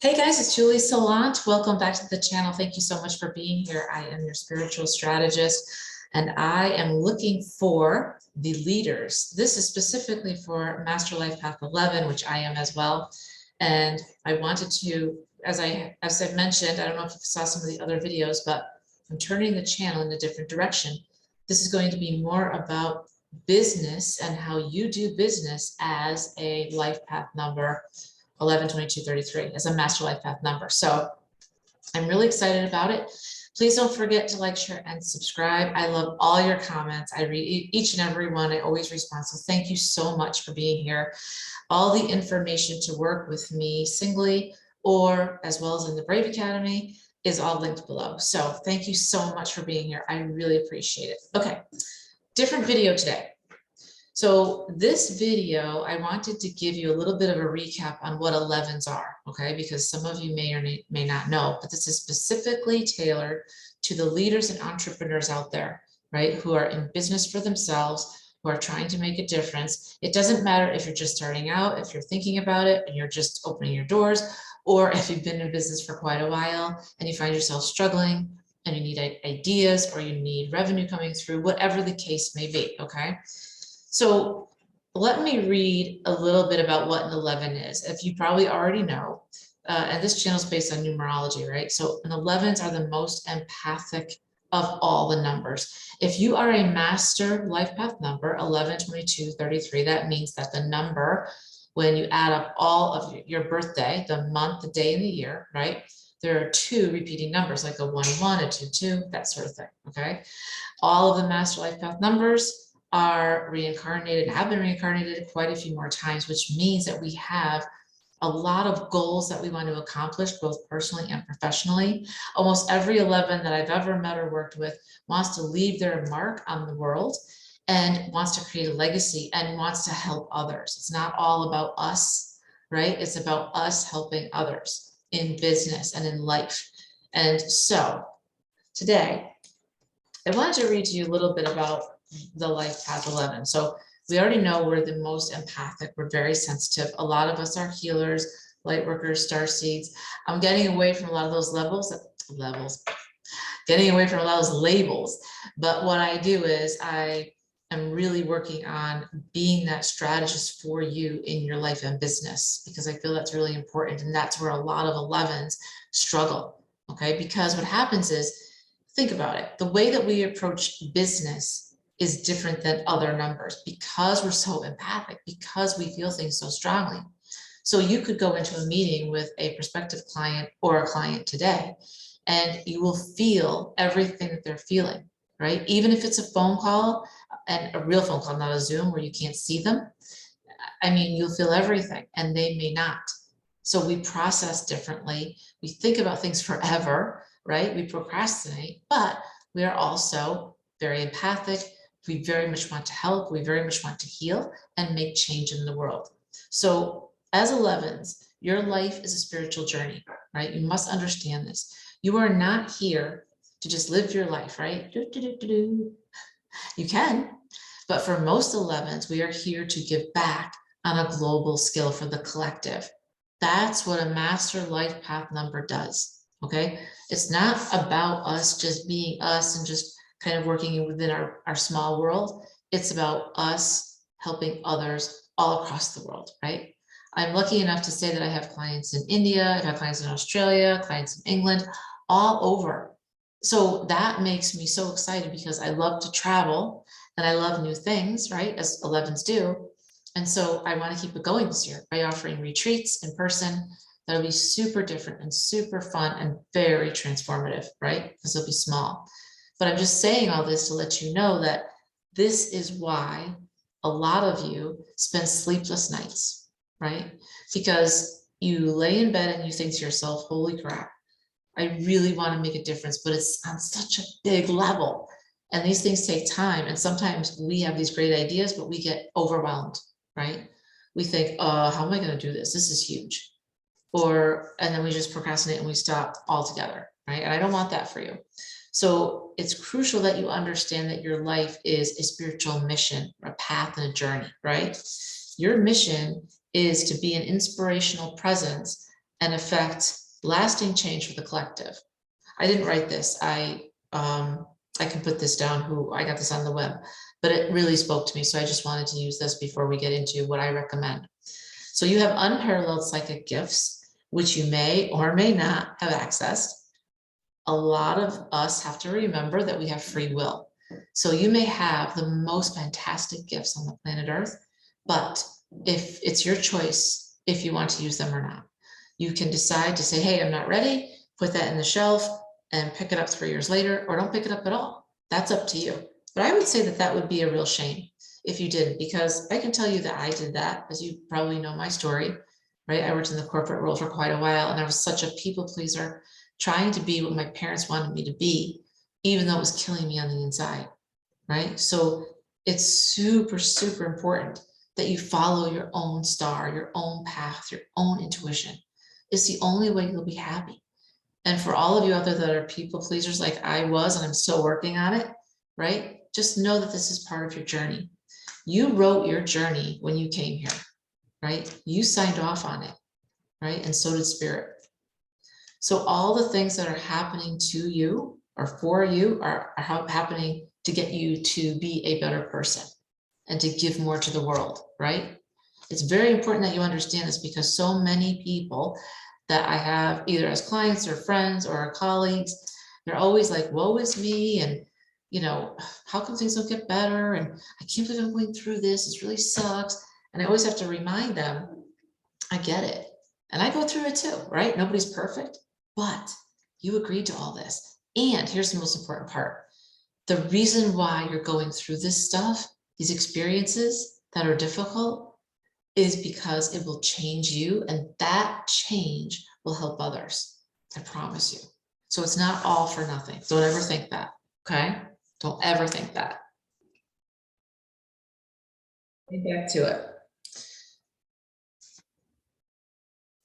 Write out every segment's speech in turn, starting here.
Hey guys, it's Julie Salant. Welcome back to the channel. Thank you so much for being here. I am your spiritual strategist, and I am looking for the leaders. This is specifically for Master Life Path 11, which I am as well. And I wanted to, as I mentioned, I don't know if you saw some of the other videos, but I'm turning the channel in a different direction. This is going to be more about business and how you do business as a life path number 11, 22, 33 as a master life path number. So I'm really excited about it. Please don't forget to like, share, and subscribe. I love all your comments. I read each and every one. I always respond. So thank you so much for being here. All the information to work with me singly or as well as in the Brave Academy is all linked below. So thank you so much for being here. I really appreciate it. Okay, different video today. So this video, I wanted to give you a little bit of a recap on what 11s are, okay? Because some of you may or may not know, but this is specifically tailored to the leaders and entrepreneurs out there, right? Who are in business for themselves, who are trying to make a difference. It doesn't matter if you're just starting out, if you're thinking about it and you're just opening your doors, or if you've been in business for quite a while and you find yourself struggling and you need ideas or you need revenue coming through, whatever the case may be, okay? So let me read a little bit about what an 11 is. If you probably already know, and this channel is based on numerology, right? So an 11s are the most empathic of all the numbers. If you are a master life path number, 11, 22, 33, that means that the number, when you add up all of your birthday, the month, the day, and the year, right? There are two repeating numbers, like a 1, 1, a 2, 2, that sort of thing, okay? All of the master life path numbers are reincarnated, have been reincarnated quite a few more times, which means that we have a lot of goals that we want to accomplish, both personally and professionally. Almost every 11 that I've ever met or worked with wants to leave their mark on the world and wants to create a legacy and wants to help others. It's not all about us, right? It's about us helping others in business and in life. And so today, I wanted to read to you a little bit about the life path 11. So we already know we're the most empathic. We're very sensitive. A lot of us are healers, light workers, star seeds. I'm getting away from a lot of those getting away from a lot of those labels. But what I do is I am really working on being that strategist for you in your life and business, because I feel that's really important. And that's where a lot of 11s struggle. Okay, because what happens is, think about it. The way that we approach business is different than other numbers because we're so empathic, because we feel things so strongly. So you could go into a meeting with a prospective client or a client today, and you will feel everything that they're feeling, right? Even if it's a phone call, and a real phone call, not a Zoom where you can't see them. I mean, you'll feel everything and they may not. So we process differently. We think about things forever, right? We procrastinate, but we are also very empathic. We very much want to help. We very much want to heal and make change in the world. So as 11s, your life is a spiritual journey, right? You must understand this. You are not here to just live your life, right? You can, but for most 11s, we are here to give back on a global scale for the collective. That's what a master life path number does, okay? It's not about us just being us and just kind of working within our small world. It's about us helping others all across the world, right? I'm lucky enough to say that I have clients in India, I have clients in Australia, clients in England, all over. So that makes me so excited because I love to travel and I love new things, right? As 11s do. And so I want to keep it going this year by offering retreats in person. That'll be super different and super fun and very transformative, right? Because they'll be small. But I'm just saying all this to let you know that this is why a lot of you spend sleepless nights, right? Because you lay in bed and you think to yourself, holy crap, I really want to make a difference, but it's on such a big level. And these things take time. And sometimes we have these great ideas, but we get overwhelmed, right? We think, how am I going to do this? This is huge. And then we just procrastinate and we stop altogether, right? And I don't want that for you. So it's crucial that you understand that your life is a spiritual mission, a path and a journey, right? Your mission is to be an inspirational presence and affect lasting change for the collective. I didn't write this. I can put this down, I got this on the web, but it really spoke to me. So I just wanted to use this before we get into what I recommend. So you have unparalleled psychic gifts, which you may or may not have accessed. A lot of us have to remember that we have free will. So you may have the most fantastic gifts on the planet Earth, but if it's your choice, if you want to use them or not, you can decide to say, hey, I'm not ready, put that in the shelf and pick it up 3 years later, or don't pick it up at all. That's up to you. But I would say that that would be a real shame if you didn't, because I can tell you that I did that, as you probably know my story, right? I worked in the corporate world for quite a while, and I was such a people pleaser, trying to be what my parents wanted me to be, even though it was killing me on the inside, right? So it's super, super important that you follow your own star, your own path, your own intuition. It's the only way you'll be happy. And for all of you out there that are people pleasers like I was, and I'm still working on it, right? Just know that this is part of your journey. You wrote your journey when you came here, right? You signed off on it, right? And so did Spirit. So all the things that are happening to you or for you are happening to get you to be a better person and to give more to the world, right? It's very important that you understand this, because so many people that I have either as clients or friends or colleagues, they're always like, woe is me, and you know, how come things don't get better, and I can't believe I'm going through this, it really sucks. And I always have to remind them, I get it, and I go through it too, right? Nobody's perfect, but you agreed to all this. And here's the most important part: the reason why you're going through this stuff, these experiences that are difficult, is because it will change you, and that change will help others. I promise you. So it's not all for nothing. Don't ever think that, okay? Don't ever think that. Get back to it.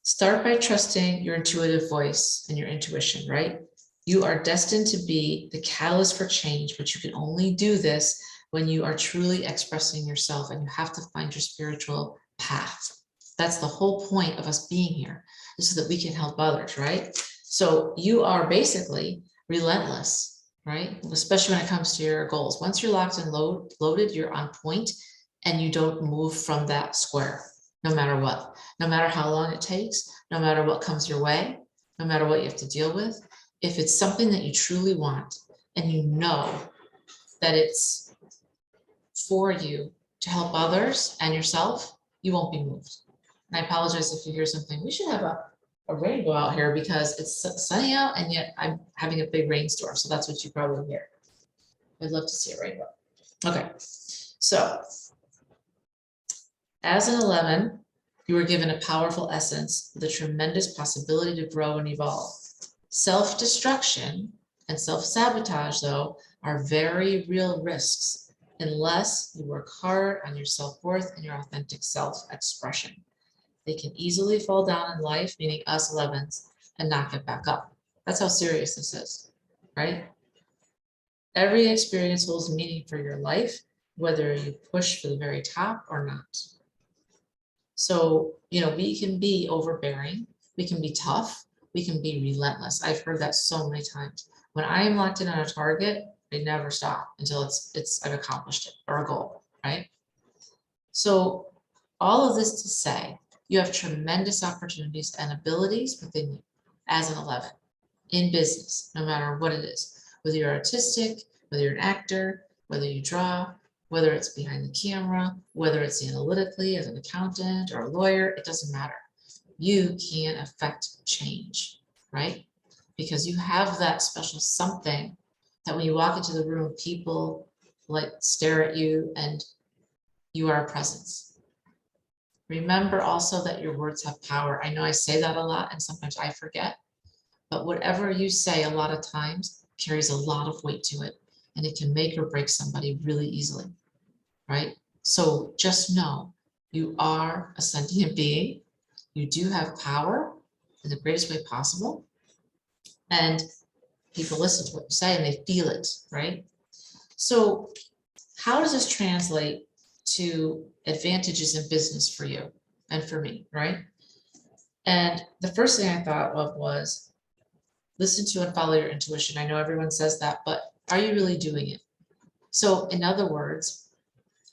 Start by trusting your intuitive voice and your intuition, right? You are destined to be the catalyst for change, but you can only do this when you are truly expressing yourself, and you have to find your spiritual path. That's the whole point of us being here, is so that we can help others, right? So you are basically relentless, right? Especially when it comes to your goals. Once you're locked and loaded, you're on point, and you don't move from that square, no matter what, no matter how long it takes, no matter what comes your way, no matter what you have to deal with. If it's something that you truly want, and you know that it's for you to help others and yourself, you won't be moved. And I apologize if you hear something. We should have a rainbow out here, because it's sunny out, and yet I'm having a big rainstorm. So that's what you probably hear. I'd love to see a rainbow. Okay, so as an 11, you were given a powerful essence with a tremendous possibility to grow and evolve. Self-destruction and self-sabotage, though, are very real risks unless you work hard on your self-worth and your authentic self-expression. They can easily fall down in life, meaning us 11s, and not get back up. That's how serious this is, right? Every experience holds meaning for your life, whether you push for the very top or not. So, you know, we can be overbearing, we can be tough, we can be relentless. I've heard that so many times. When I am locked in on a target, I never stop until I've accomplished it, or a goal, right? So all of this to say, you have tremendous opportunities and abilities within you as an 11 in business, no matter what it is, whether you're artistic, whether you're an actor, whether you draw, whether it's behind the camera, whether it's analytically as an accountant or a lawyer, it doesn't matter. You can affect change, right? Because you have that special something that when you walk into the room, people like stare at you, and you are a presence. Remember also that your words have power. I know I say that a lot, and sometimes I forget, but whatever you say a lot of times carries a lot of weight to it, and it can make or break somebody really easily, right? So just know you are a sentient being. You do have power in the greatest way possible, and people listen to what you say and they feel it, right? So how does this translate to advantages in business for you and for me, right? And the first thing I thought of was listen to and follow your intuition. I know everyone says that, but are you really doing it? So in other words,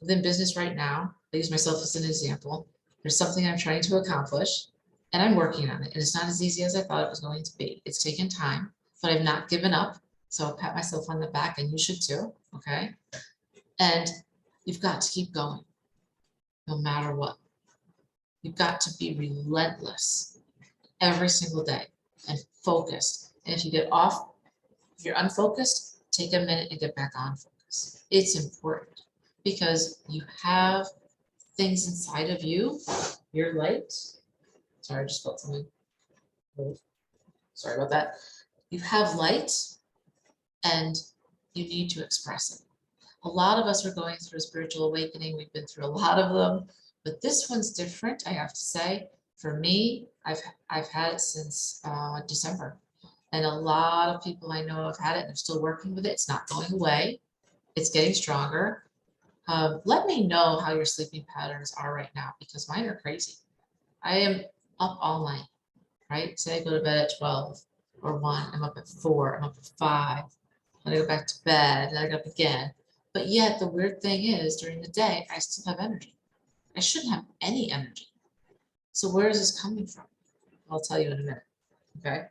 within business right now, I use myself as an example. There's something I'm trying to accomplish and I'm working on it. And it's not as easy as I thought it was going to be. It's taken time, but I've not given up. So I'll pat myself on the back, and you should too. Okay. And you've got to keep going no matter what. You've got to be relentless every single day and focused. And if you get off, if you're unfocused, take a minute and get back on focus. It's important because you have things inside of you, your light. Sorry, I just felt something. Sorry about that. You have light and you need to express it. A lot of us are going through a spiritual awakening. We've been through a lot of them, but this one's different, I have to say. For me, I've had it since December, and a lot of people I know have had it and they're still working with it. It's not going away. It's getting stronger. Let me know how your sleeping patterns are right now, because mine are crazy. I am up all night, right? Say I go to bed at 12 or 1, I'm up at 4, I'm up at 5, then I go back to bed, then I get up again. But yet the weird thing is during the day, I still have energy. I shouldn't have any energy. So where is this coming from? I'll tell you in a minute, okay?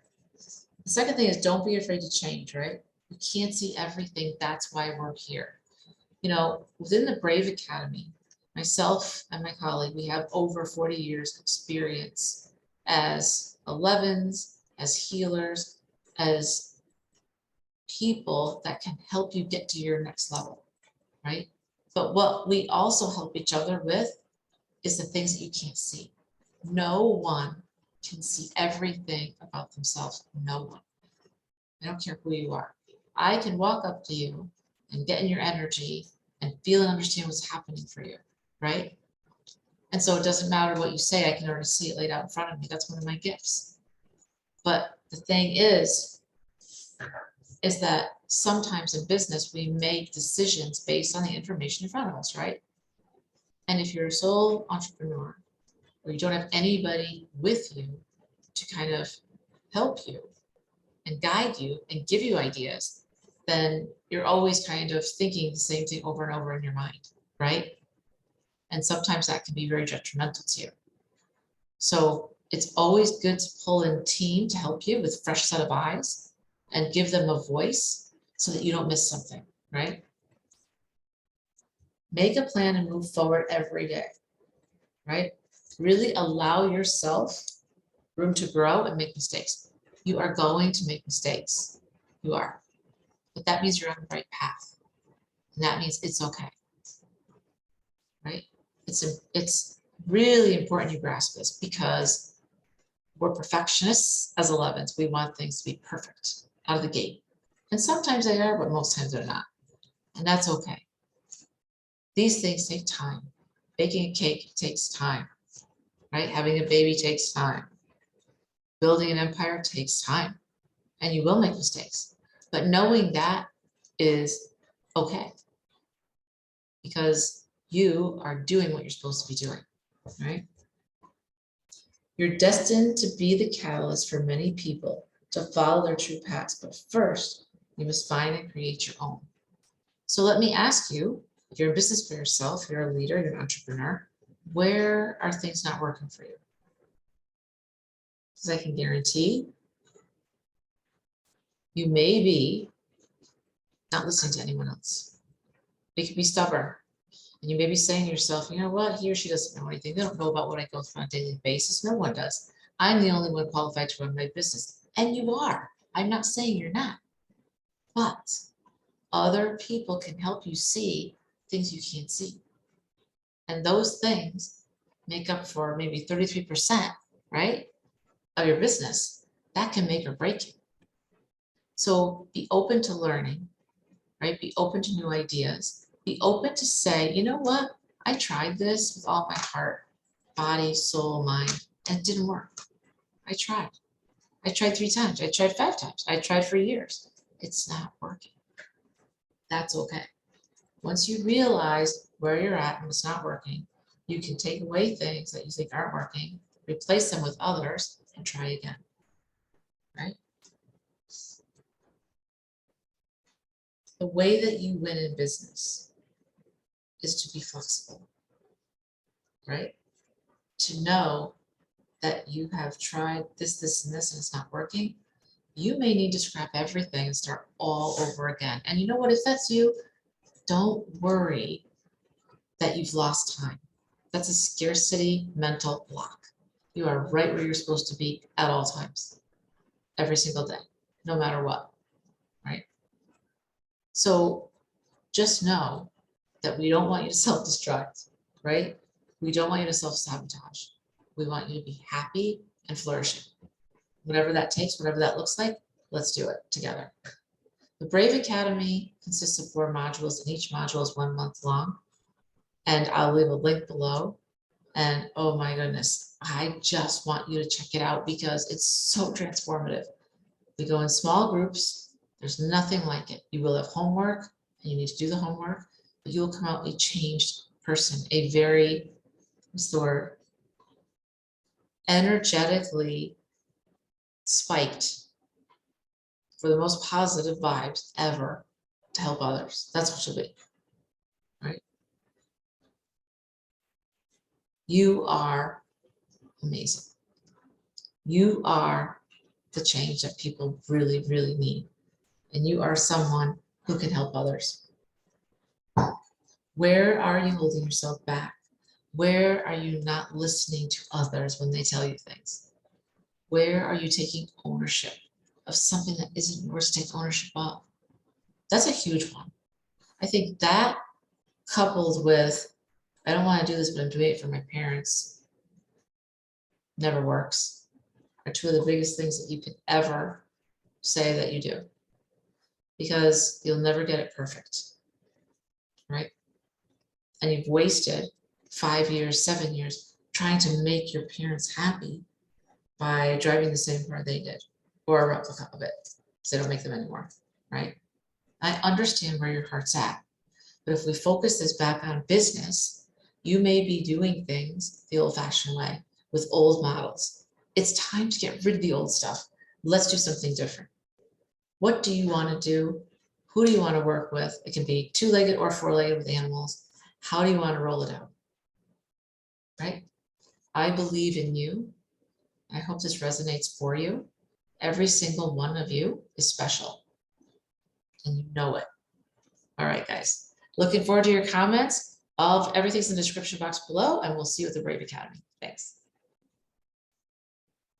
The second thing is don't be afraid to change, right? You can't see everything. That's why we're here. You know, within the Brave Academy, myself and my colleague, we have over 40 years experience as 11s, as healers, as people that can help you get to your next level, right? But what we also help each other with is the things that you can't see. No one can see everything about themselves. No one. I don't care who you are. I can walk up to you and get in your energy and feel and understand what's happening for you, right? And so it doesn't matter what you say, I can already see it laid out in front of me. That's one of my gifts. But the thing is that sometimes in business, we make decisions based on the information in front of us, right? And if you're a sole entrepreneur, or you don't have anybody with you to kind of help you and guide you and give you ideas, then you're always kind of thinking the same thing over and over in your mind, right? And sometimes that can be very detrimental to you. So it's always good to pull in a team to help you with a fresh set of eyes and give them a voice so that you don't miss something, right? Make a plan and move forward every day, right? Really allow yourself room to grow and make mistakes. You are going to make mistakes. You are. But that means you're on the right path. And that means it's okay. Right? It's really important you grasp this, because we're perfectionists as 11s. We want things to be perfect out of the gate. And sometimes they are, but most times they're not. And that's okay. These things take time. Baking a cake takes time. Right? Having a baby takes time. Building an empire takes time. And you will make mistakes. But knowing that is okay, because you are doing what you're supposed to be doing, right? You're destined to be the catalyst for many people to follow their true paths, but first, you must find and create your own. So let me ask you, if you're in business for yourself, you're a leader, you're an entrepreneur, where are things not working for you? Because I can guarantee you may be not listening to anyone else. It could be stubborn. And you may be saying to yourself, you know what, he or she doesn't know anything. They don't know about what I go through on a daily basis. No one does. I'm the only one qualified to run my business. And you are. I'm not saying you're not. But other people can help you see things you can't see. And those things make up for maybe 33%, right, of your business. That can make or break it. So be open to learning, right? Be open to new ideas. Be open to say, you know what? I tried this with all my heart, body, soul, mind, and it didn't work. I tried. I tried 3 times. I tried 5 times. I tried for years. It's not working. That's okay. Once you realize where you're at and it's not working, you can take away things that you think aren't working replace them with others, and try again, right? The way that you win in business is to be flexible, right? To know that you have tried this, this, and this, and it's not working. You may need to scrap everything and start all over again. And you know what? If that's you, don't worry that you've lost time. That's a scarcity mental block. You are right where you're supposed to be at all times, every single day, no matter what, right? So just know that we don't want you to self-destruct, right? We don't want you to self-sabotage. We want you to be happy and flourishing. Whatever that takes, whatever that looks like, let's do it together. The Brave Academy consists of 4 modules, and each module is 1 month long. And I'll leave a link below. And oh my goodness, I just want you to check it out because it's so transformative. We go in small groups. There's nothing like it. You will have homework, and you need to do the homework, but you will come out a changed person, a very, what's the word, energetically spiked for the most positive vibes ever to help others. That's what you'll be, right? You are amazing. You are the change that people really, really need. And you are someone who can help others. Where are you holding yourself back? Where are you not listening to others when they tell you things? Where are you taking ownership of something that isn't yours to take ownership of? That's a huge one. I think that, coupled with, I don't want to do this, but I'm doing it for my parents, never works, are 2 of the biggest things that you could ever say that you do. Because you'll never get it perfect, right? And you've wasted 5 years, 7 years trying to make your parents happy by driving the same car they did, or a replica of it, because they don't make them anymore, right? I understand where your heart's at, but if we focus this back on business, you may be doing things the old-fashioned way with old models. It's time to get rid of the old stuff. Let's do something different. What do you want to do? Who do you want to work with? It can be 2-legged or 4-legged with animals. How do you want to roll it out? Right? I believe in you. I hope this resonates for you. Every single one of you is special, and you know it. All right, guys. Looking forward to your comments. Everything's in the description box below, and we'll see you at the Brave Academy. Thanks.